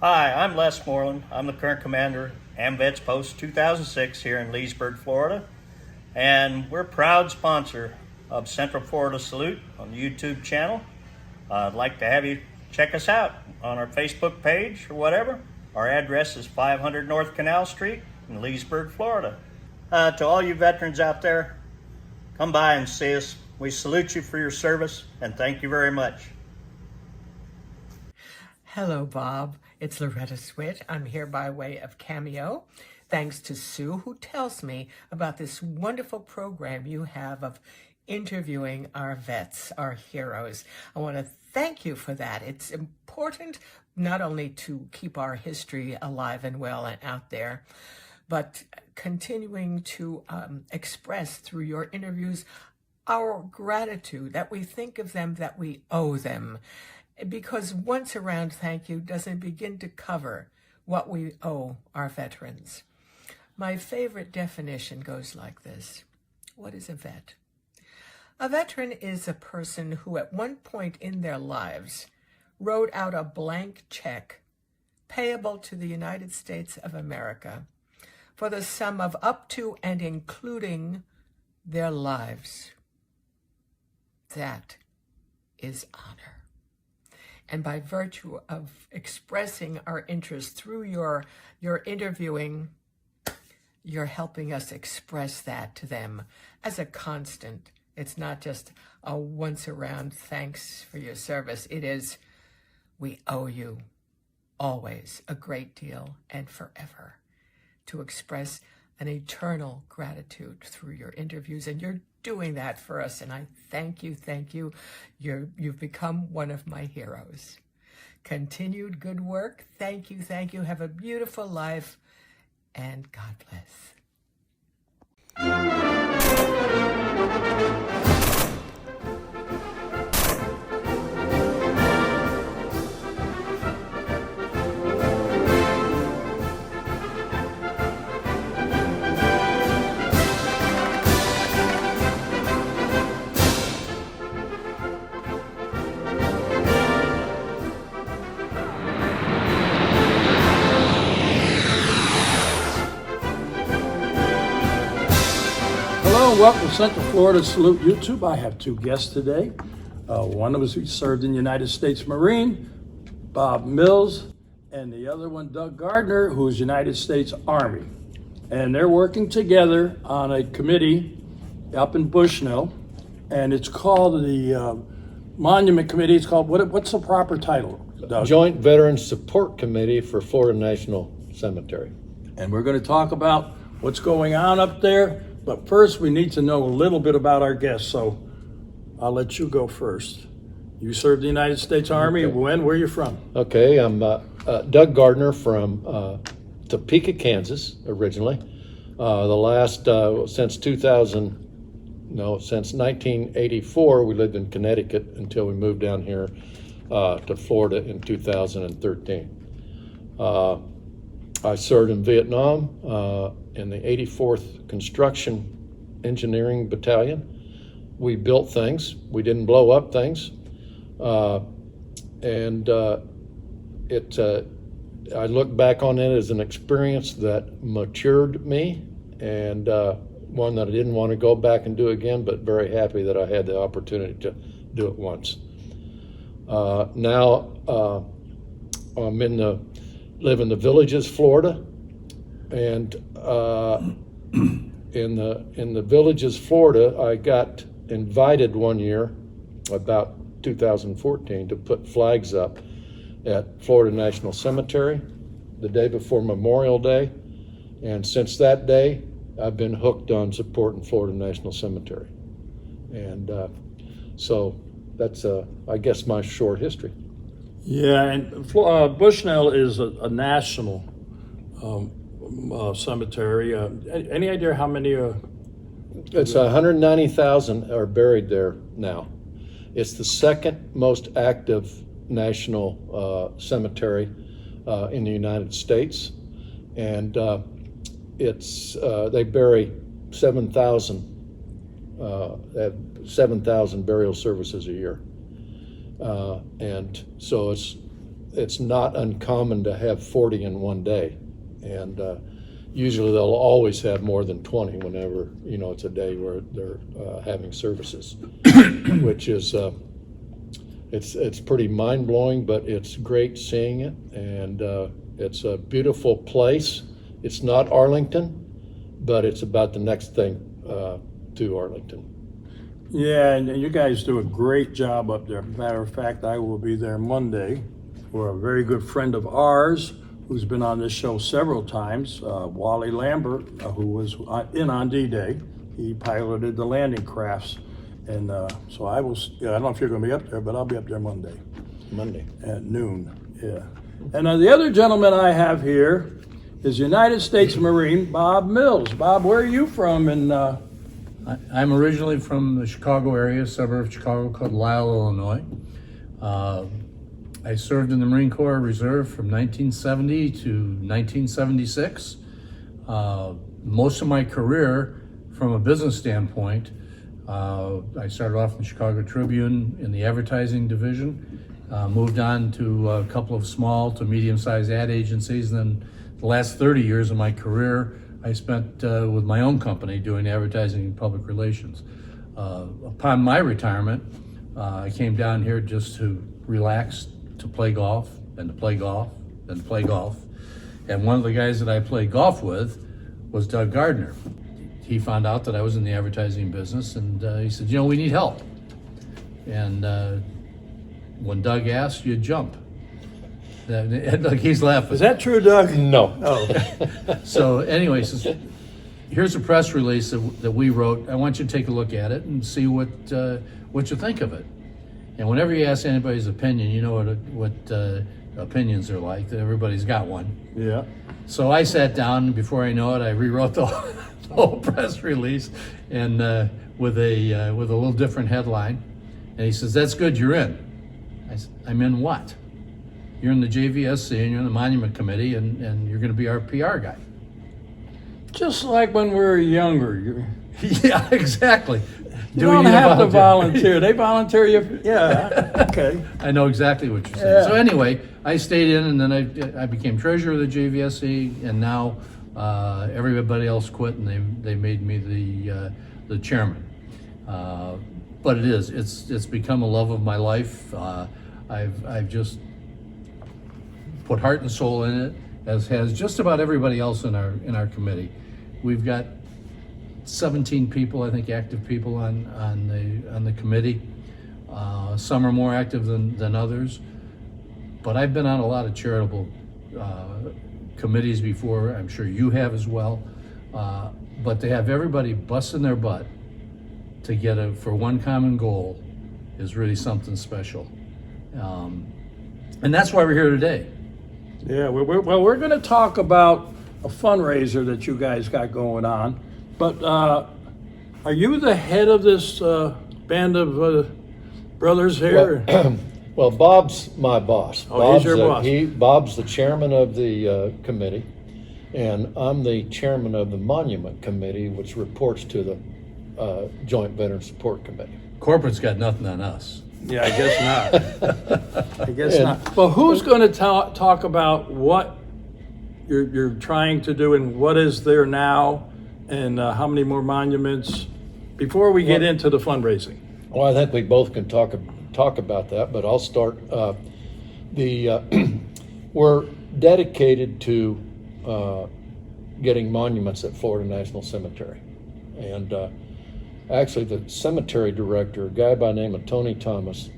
Hi, I'm Les Moreland. I'm the current commander, AMVETS Post 2006 here in Leesburg, Florida. And we're a proud sponsor of Central Florida Salute on the YouTube channel. I'd like to have you check us out on our Facebook page or whatever. Our address is 500 North Canal Street in Leesburg, Florida. To all you veterans out there, come by and see us. We salute you for your service and thank you very much. Hello, Bob. It's Loretta Swit. I'm here by way of Cameo, thanks to Sue, who tells me about this wonderful program you have of interviewing our vets, our heroes. I want to thank you for that. It's important not only to keep our history alive and well and out there, but continuing to express through your interviews our gratitude, that we think of them, that we owe them. Because once around thank you doesn't begin to cover what we owe our veterans. My favorite definition goes like this. What is a vet? A veteran is a person who at one point in their lives wrote out a blank check payable to the United States of America for the sum of up to and including their lives. That is honor. And by virtue of expressing our interest through your interviewing, you're helping us express that to them as a constant. It's not just a once around thanks for your service. It is, we owe you always a great deal and forever, to express an eternal gratitude through your interviews. And you're doing that for us, and I thank you. You've become one of my heroes. Continued good work. Thank you. Have a beautiful life, and God bless. Hello and welcome to Central Florida Salute YouTube. I have two guests today. One of us who served in the United States Marine, Bob Mills, and the other one, Doug Gardner, who is United States Army. And they're working together on a committee up in Bushnell, and it's called the Monument Committee. It's called, what's the proper title, Doug? Joint Veterans Support Committee for Florida National Cemetery. And we're going to talk about what's going on up there. But first, we need to know a little bit about our guests, so I'll let you go first. You served the United States Army. Okay. When? Where are you from? Okay, I'm Doug Gardner from Topeka, Kansas, originally. Since 1984, we lived in Connecticut until we moved down here to Florida in 2013. I served in Vietnam in the 84th Construction Engineering Battalion. We built things. We didn't blow up things. I look back on it as an experience that matured me, and one that I didn't want to go back and do again, but very happy that I had the opportunity to do it once. Now live in the Villages, Florida, and in the Villages, Florida, I got invited one year, about 2014, to put flags up at Florida National Cemetery the day before Memorial Day, and since that day, I've been hooked on supporting Florida National Cemetery, and so that's I guess my short history. Yeah, and Bushnell is a national cemetery. Any idea how many? It's 190,000 are buried there now. It's the second most active national cemetery in the United States, and they bury 7,000. They have 7,000 burial services a year. And so it's not uncommon to have 40 in one day. And usually they'll always have more than 20 whenever, it's a day where they're having services, which is, it's pretty mind-blowing, but it's great seeing it. And it's a beautiful place. It's not Arlington, but it's about the next thing to Arlington. Yeah, and you guys do a great job up there. Matter of fact, I will be there Monday for a very good friend of ours who's been on this show several times, Wally Lambert, who was in on D-Day. He piloted the landing crafts. And so I don't know if you're going to be up there, but I'll be up there Monday at noon. Yeah. And the other gentleman I have here is United States Marine Bob Mills. Bob, where are you from? And I'm originally from the Chicago area, suburb of Chicago called Lisle, Illinois. I served in the Marine Corps Reserve from 1970 to 1976. Most of my career, from a business standpoint, I started off in the Chicago Tribune in the advertising division, moved on to a couple of small to medium-sized ad agencies, and then the last 30 years of my career I spent with my own company doing advertising and public relations. Upon my retirement, I came down here just to relax, to play golf, and to play golf, and to play golf. And one of the guys that I played golf with was Doug Gardner. He found out that I was in the advertising business, and he said, we need help. And when Doug asked, you jump. And look, he's laughing. is that true, Doug? No. Oh. So anyway, he says, here's a press release that we wrote. I want you to take a look at it and see what you think of it. And whenever you ask anybody's opinion, you know what opinions are like. That everybody's got one. Yeah. So I sat down, and before I know it, I rewrote the whole press release, and with a little different headline. And he says, "That's good. You're in." I said, "I'm in what?" "You're in the JVSC, and you're in the Monument Committee, and you're going to be our PR guy." Just like when we were younger. Yeah, exactly. You don't have to volunteer. They volunteer you. Yeah, okay. I know exactly what you're saying. Yeah. So anyway, I stayed in, and then I became treasurer of the JVSC, and now everybody else quit, and they made me the chairman. But it's become a love of my life. I've just put heart and soul in it, as has just about everybody else in our committee. We've got 17 people, I think, active people on the committee. Some are more active than others, but I've been on a lot of charitable committees before. I'm sure you have as well. But to have everybody busting their butt to get for one common goal is really something special, and that's why we're here today. Yeah, we're going to talk about a fundraiser that you guys got going on. But are you the head of this band of brothers here? Well, Bob's my boss. Oh, he's your boss. Bob's the chairman of the committee, and I'm the chairman of the Monument Committee, which reports to the Joint Veteran Support Committee. Corporate's got nothing on us. Yeah, I guess not. I guess not. Well, who's going to talk about what you're trying to do and what is there now, and how many more monuments before we get into the fundraising? Well, I think we both can talk about that, but I'll start. We're dedicated to getting monuments at Florida National Cemetery, and actually the cemetery director, a guy by the name of Tony Thomas,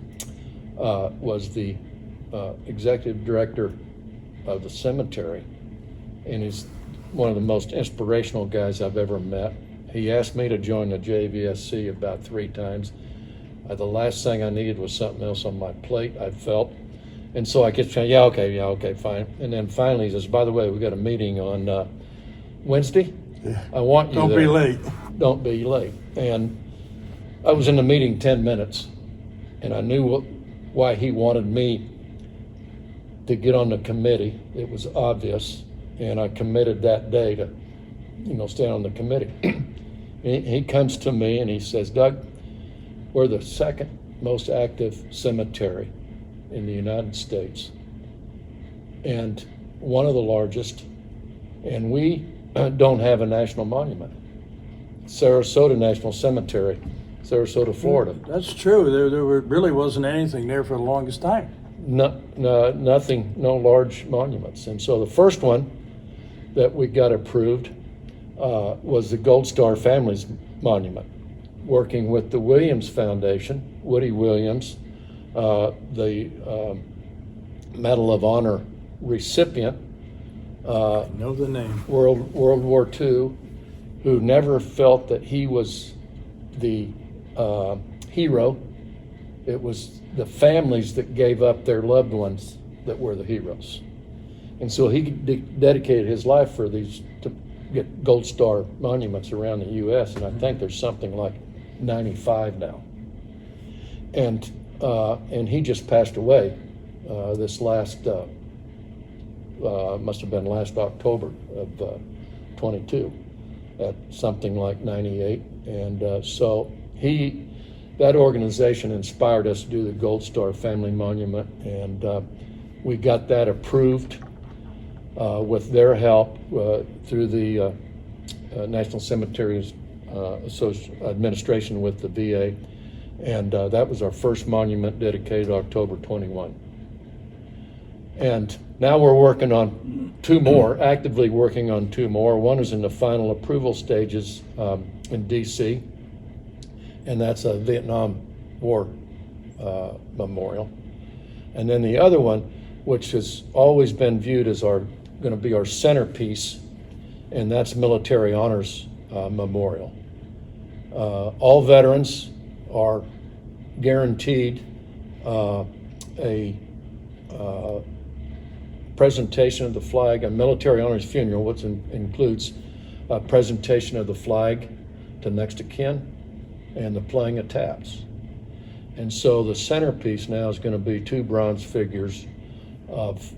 was the executive director of the cemetery, and he's one of the most inspirational guys I've ever met. He asked me to join the JVSC about 3 times. The last thing I needed was something else on my plate, I felt. And so I kept saying, yeah, okay, fine. And then finally he says, by the way, we got a meeting on Wednesday. Yeah. I want you Don't there. be late. Don't be late. And I was in the meeting 10 minutes, and I knew why he wanted me to get on the committee. It was obvious, and I committed that day to, stay on the committee. He comes to me and he says, Doug, we're the second most active cemetery in the United States, and one of the largest, and we don't have a national monument. Sarasota National Cemetery, Sarasota, Florida. That's true. Really wasn't anything there for the longest time. Nothing, no large monuments. And so the first one that we got approved was the Gold Star Families Monument, working with the Williams Foundation, Woody Williams, the Medal of Honor recipient, I know the name. World War II, who never felt that he was the hero. It was the families that gave up their loved ones that were the heroes. And so he dedicated his life for these, to get Gold Star monuments around the U.S., and I think there's something like 95 now. And he just passed away this last, must have been last October of 22, at something like 98. And so that organization inspired us to do the Gold Star Family Monument, and we got that approved with their help through the National Cemeteries Administration with the VA, and that was our first monument dedicated October 21. And now we're working on two more, actively working on two more. One is in the final approval stages in DC, and that's a Vietnam War memorial. And then the other one, which has always been viewed as going to be our centerpiece, and that's Military Honors Memorial. All veterans are guaranteed a presentation of the flag, a military honors funeral, which includes a presentation of the flag to next of kin and the playing of taps. And so the centerpiece now is going to be two bronze figures of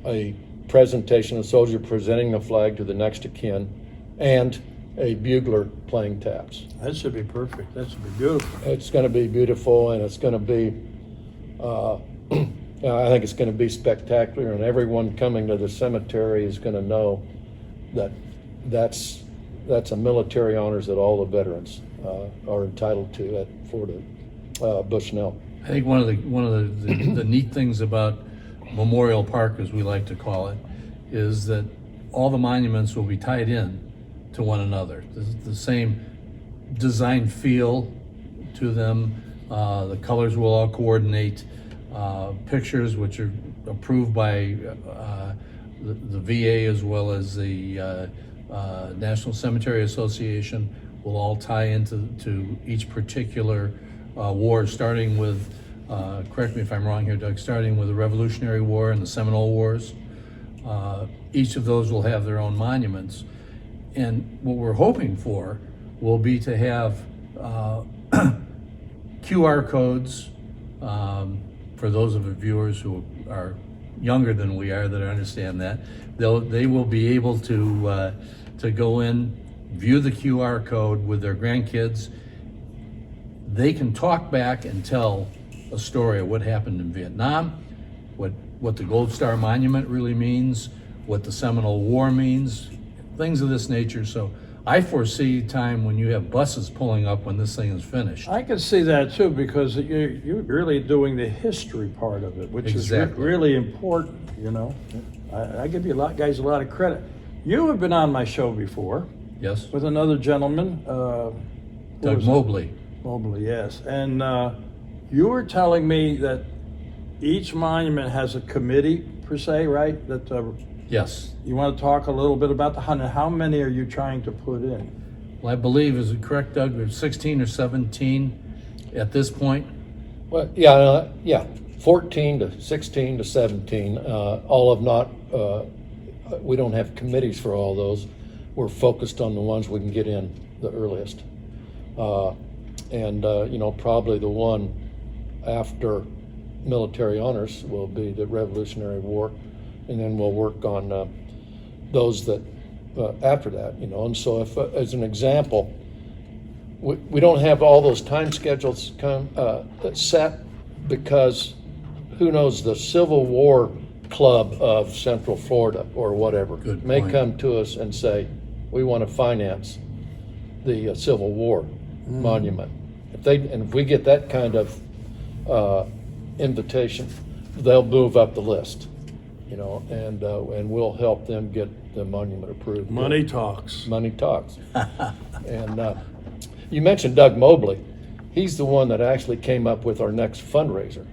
a presentation of a soldier presenting the flag to the next of kin and a bugler playing taps. That should be perfect. That should be beautiful. It's going to be beautiful, and it's going to be, I think it's going to be spectacular, and everyone coming to the cemetery is going to know that that's a military honors that all the veterans are entitled to at Florida Bushnell. I think one of the neat things about Memorial Park, as we like to call it, is that all the monuments will be tied in to one another. The same design feel to them. The colors will all coordinate. Pictures, which are approved by the VA as well as the National Cemetery Association, will all tie into each particular war, starting with, correct me if I'm wrong here, Doug, starting with the Revolutionary War and the Seminole Wars. Each of those will have their own monuments. And what we're hoping for will be to have QR codes for those of the viewers who are younger than we are that understand that. They will be able to go in, view the QR code with their grandkids. They can talk back and tell a story of what happened in Vietnam, what the Gold Star Monument really means, what the Seminole War means, things of this nature. So I foresee time when you have buses pulling up when this thing is finished. I can see that too, because you're really doing the history part of it, which Exactly. is really important, you know. I give you guys a lot of credit. You have been on my show before Yes? with another gentleman. Doug Mobley. Mobley, yes. And you were telling me that each monument has a committee per se, right? That Yes. you want to talk a little bit about how many are you trying to put in? Well, I believe, is it correct, Doug, there's 16 or 17 at this point? Well, yeah, 14 to 16 to 17, all of not, we don't have committees for all those. We're focused on the ones we can get in the earliest. Probably the one after military honors will be the Revolutionary War, and then we'll work on those that after that, And so if, as an example, we don't have all those time schedules set because who knows, the Civil War club of Central Florida or whatever Good may point. come to us and say, we want to finance the Civil War monument. If we get that kind of invitation, they'll move up the list, and we'll help them get the monument approved. Money talks. Money talks. And you mentioned Doug Mobley. He's the one that actually came up with our next fundraiser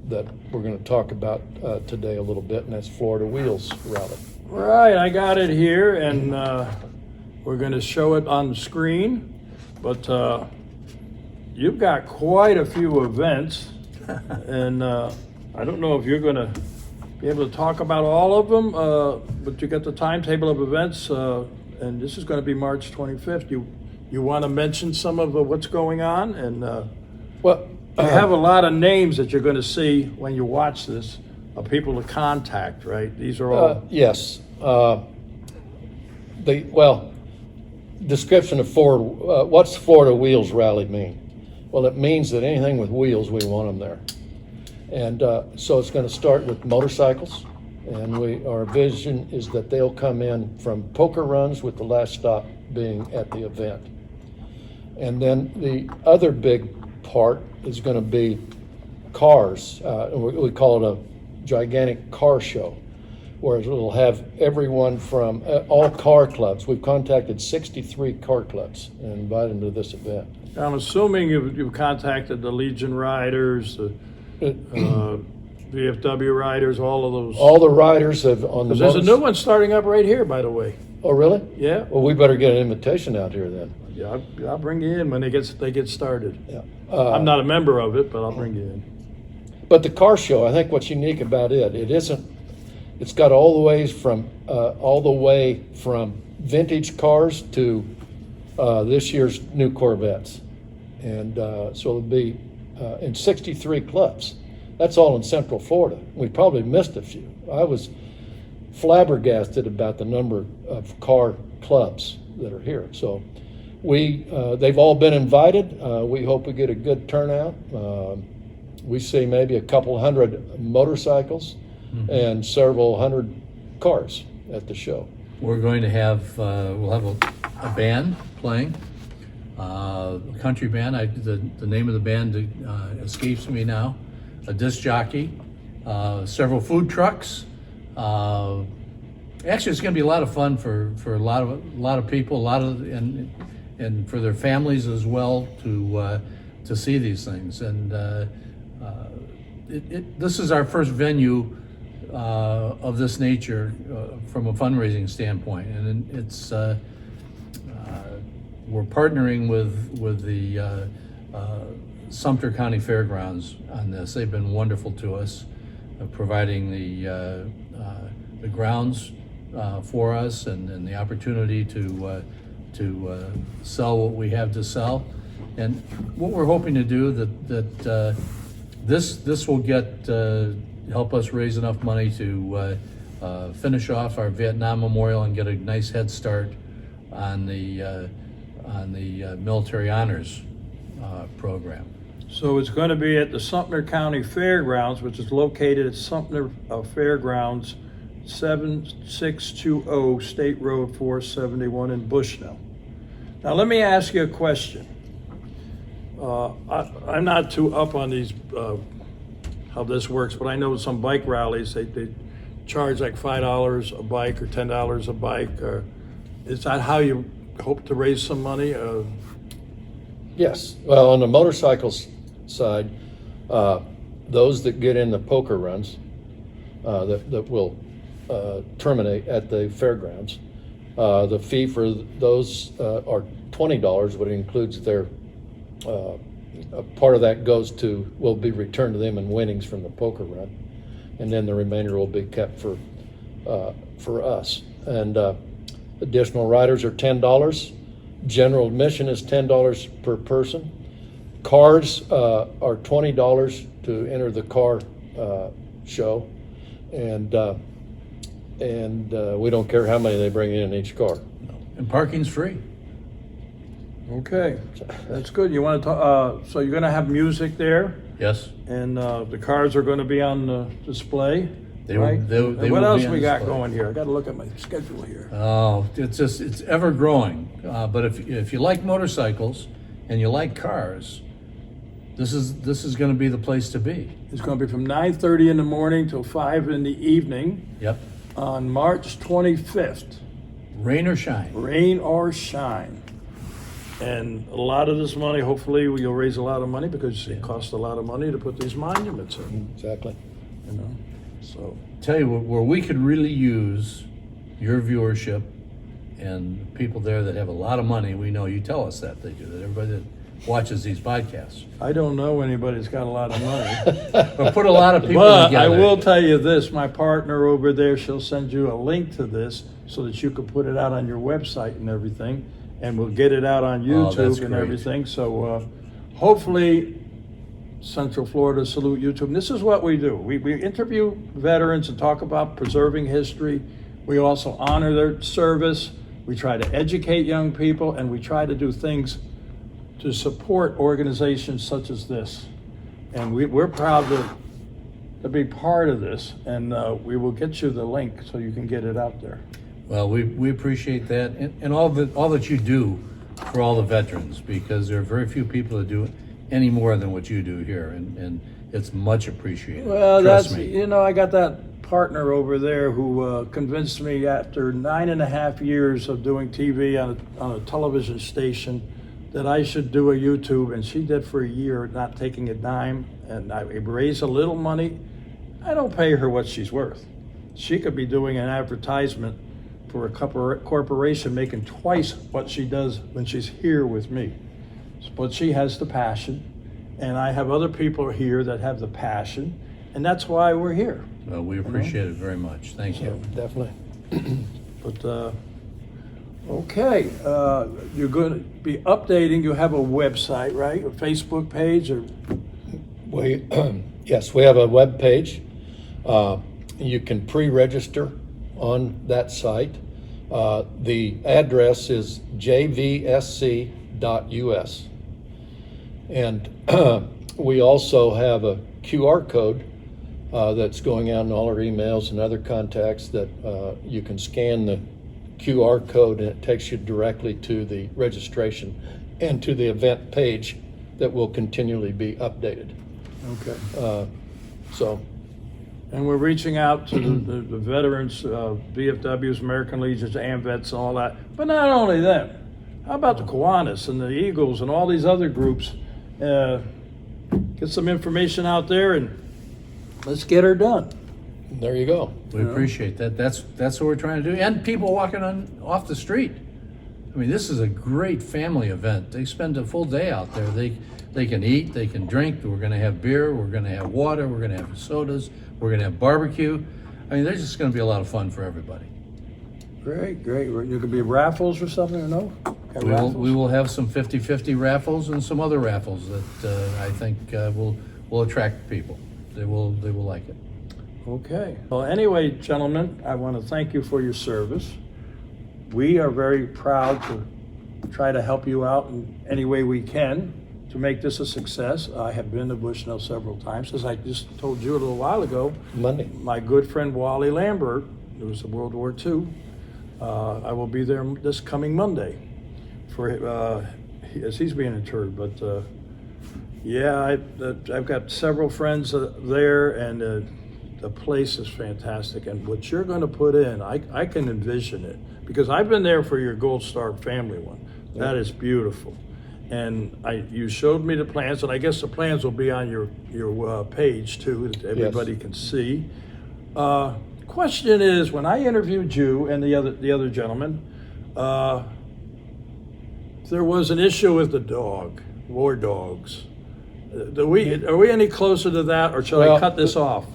that we're going to talk about today a little bit, and that's Florida Wheels Rally. Right, I got it here, and we're going to show it on the screen. But you've got quite a few events, and I don't know if you're going to be able to talk about all of them, but you got the timetable of events, and this is going to be March 25th. You want to mention some of what's going on? And Well, you have a lot of names that you're going to see when you watch this of people to contact, right? These are all... yes. Description of Florida, what's Florida Wheels Rally mean? Well, it means that anything with wheels, we want them there. And so it's going to start with motorcycles, and our vision is that they'll come in from poker runs, with the last stop being at the event. And then the other big part is going to be cars. We call it a gigantic car show, where it'll have everyone from all car clubs. We've contacted 63 car clubs and invited them to this event. I'm assuming you've contacted the Legion riders, the VFW riders, all of those. All the riders have on the. There's a new one starting up right here, by the way. Oh, really? Yeah. Well, we better get an invitation out here then. Yeah, I'll bring you in when they get started. Yeah. I'm not a member of it, but I'll bring you in. But the car show, I think what's unique about it's got all the way from vintage cars to this year's new Corvettes. And so it'll be in 63 clubs. That's all in Central Florida. We probably missed a few. I was flabbergasted about the number of car clubs that are here. So they've all been invited. We hope we get a good turnout. We see maybe a couple hundred motorcycles and several hundred cars at the show. We're going to have, we'll have a band playing, a country band. The name of the band escapes me now. A disc jockey, several food trucks. Actually, it's going to be a lot of fun for a lot of people, and for their families as well to see these things. And this is our first venue of this nature from a fundraising standpoint, and it's we're partnering with the Sumter County Fairgrounds on this. They've been wonderful to us, providing the grounds for us and the opportunity to sell what we have to sell. And what we're hoping to do that this will help us raise enough money to finish off our Vietnam Memorial and get a nice head start on the military honors program. So it's going to be at the Sumter County Fairgrounds, which is located at Sumter Fairgrounds, 7620 State Road 471 in Bushnell. Now let me ask you a question. I'm not too up on these how this works, but I know some bike rallies they charge like $5 a bike or $10 a bike. Is that how you hope to raise some money? Yes. Well, on the motorcycles side, those that get in the poker runs that will terminate at the fairgrounds, the fee for those are $20, but it includes their a part of that will be returned to them in winnings from the poker run, and then the remainder will be kept for us. And additional riders are $10. General admission is $10 per person. Cars are $20 to enter the car show, and we don't care how many they bring in each car. And parking's free. Okay, that's good. You want to talk? So you're going to have music there, Yes. and the cars are going to be on the display. They right? will, they And what will else be on we got display. going here? I got to look at my schedule here. Oh, it's ever growing. But if you like motorcycles and you like cars, this is going to be the place to be. It's going to be from 9:30 in the morning till 5 in the evening Yep. on March 25th. Rain or shine. Rain or shine. And a lot of this money, hopefully you'll raise a lot of money because it costs a lot of money to put these monuments in, Exactly. you know, so. Tell you where we could really use your viewership and people there that have a lot of money. We know you tell us that they do, that everybody that watches these podcasts. I don't know anybody that's got a lot of money. But put a lot of people But together. I will tell you this, my partner over there, she'll send you a link to this so that you can put it out on your website and everything, and we'll get it out on Oh, that's YouTube and great. everything. So hopefully Central Florida Salute YouTube. And this is what we do. We interview veterans and talk about preserving history. We also honor their service. We try to educate young people, and we try to do things to support organizations such as this. And we're proud to be part of this, and we will get you the link so you can get it out there. Well, we appreciate that, and all that you do for all the veterans, because there are very few people that do any more than what you do here, and it's much appreciated. Well, Trust that's, me. I got that partner over there who convinced me after 9.5 years of doing TV on a television station that I should do a YouTube, and she did for a year, not taking a dime, and I raised a little money. I don't pay her what she's worth. She could be doing an advertisement for a corporation making twice what she does when she's here with me. But she has the passion, and I have other people here that have the passion, and that's why we're here. Well, we appreciate it very much. Thank you. Definitely. But okay, you're going to be updating. You have a website, right? A Facebook page, or We, yes, we have a web page. You can pre-register on that site. The address is jvsc.us. And we also have a QR code that's going out in all our emails and other contacts that you can scan the QR code, and it takes you directly to the registration and to the event page that will continually be updated. okay. So, And we're reaching out to the veterans, VFWs, American Legions, AMVETS, and all that. But not only them. How about the Kiwanis and the Eagles and all these other groups? Get some information out there and let's get her done. there you go. We appreciate that. That's what we're trying to do. And people walking off the street. I mean, this is a great family event. They spend a full day out there. They can eat, they can drink. We're going to have beer. We're going to have water. We're going to have sodas. We're going to have barbecue. I mean, there's just going to be a lot of fun for everybody. Great, great. You could be raffles or something, or no? Got raffles? We will have some 50-50 raffles and some other raffles that I think will attract people. They will like it. Okay. Well, anyway, gentlemen, I want to thank you for your service. We are very proud to try to help you out in any way we can to make this a success. I have been to Bushnell several times. As I just told you a little while ago, Monday. my good friend Wally Lambert, who was in World War II, I will be there this coming Monday for as he's being interred. But yeah, I've got several friends there, and the place is fantastic. And what you're going to put in, I can envision it, because I've been there for your Gold Star family one. That is beautiful. And you showed me the plans, and I guess the plans will be on your page too, that everybody can see. Question is, when I interviewed you and the other gentleman, there was an issue with the dog, war dogs. Are we any closer to that, or should I cut this off?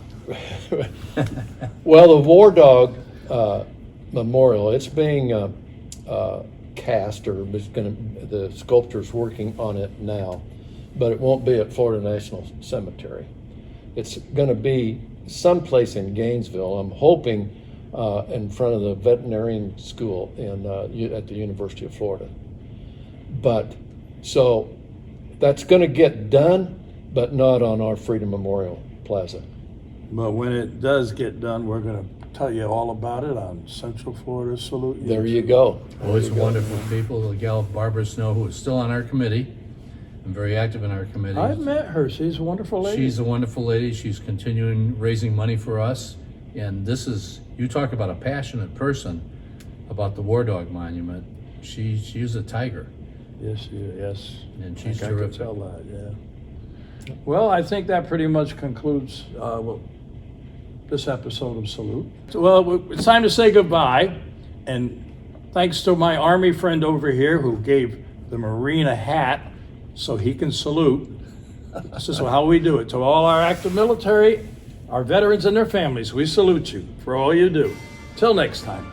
Well, the War Dog Memorial, it's being cast, or the sculptor's working on it now, but it won't be at Florida National Cemetery. It's going to be someplace in Gainesville. I'm hoping in front of the veterinarian school at the University of Florida. But so that's going to get done, but not on our Freedom Memorial Plaza. But when it does get done, we're going to tell you all about it on Central Florida Salute. There you go. Always wonderful people. The gal Barbara Snow, who is still on our committee and very active in our committee. I've met her. She's a wonderful lady. She's a wonderful lady. She's continuing raising money for us. And this is, you talk about a passionate person about the War Dog Monument. She is a tiger. Yes, yes. And she's I can terrific. tell that, yeah. Well, I think that pretty much concludes this episode of Salute. Well, it's time to say goodbye. And thanks to my Army friend over here who gave the Marine a hat so he can salute. This is how we do it. To all our active military, our veterans and their families, we salute you for all you do. Till next time.